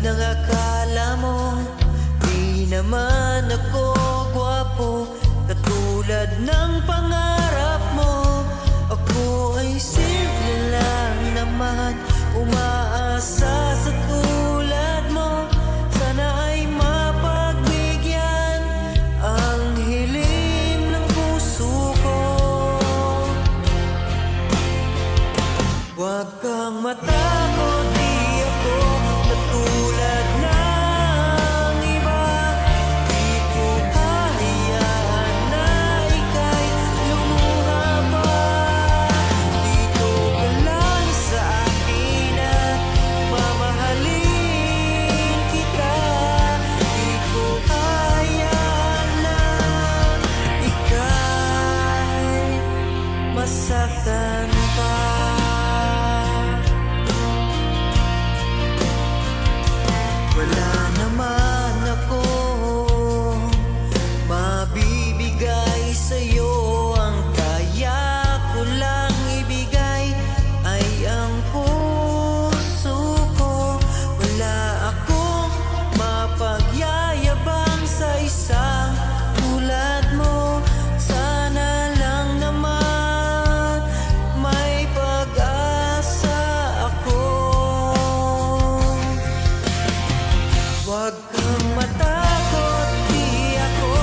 Ng akala mo, di naman ako gwapo katulad ng pangarap mo. Ako ay simple lang naman, umaasa sa tulad mo. Sana ay mapagbigyan ang hiling ng puso ko. Huwag kang matakot, di ako katulad ng iba. Di ko hahayaan na ika'y lumuha pa. Dito ka lang sa akin at mamahalin kita. Di ko hahayaan na ika'y masaktan pa. Wala naman akong mabibigay sa'yo. Ang kaya ko lang ibigay ay ang puso ko. Wala akong mapagyayabang sa isang tulad mo. Sana lang naman may pag-asa ako. Huwag kang matakot, di ako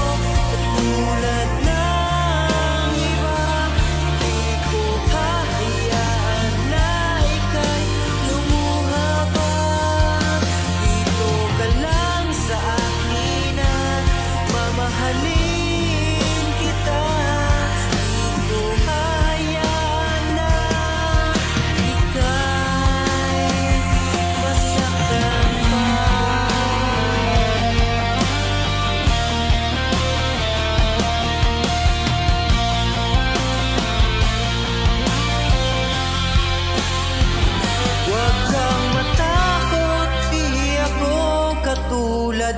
katulad ng iba. Di ko hahayaan na ika'y lumuha pa. Dito ka lang sa akin at mamahalin kita. Di ko hahayaan na ika'y masaktan pa. Huwag kang matakot, di ako katulad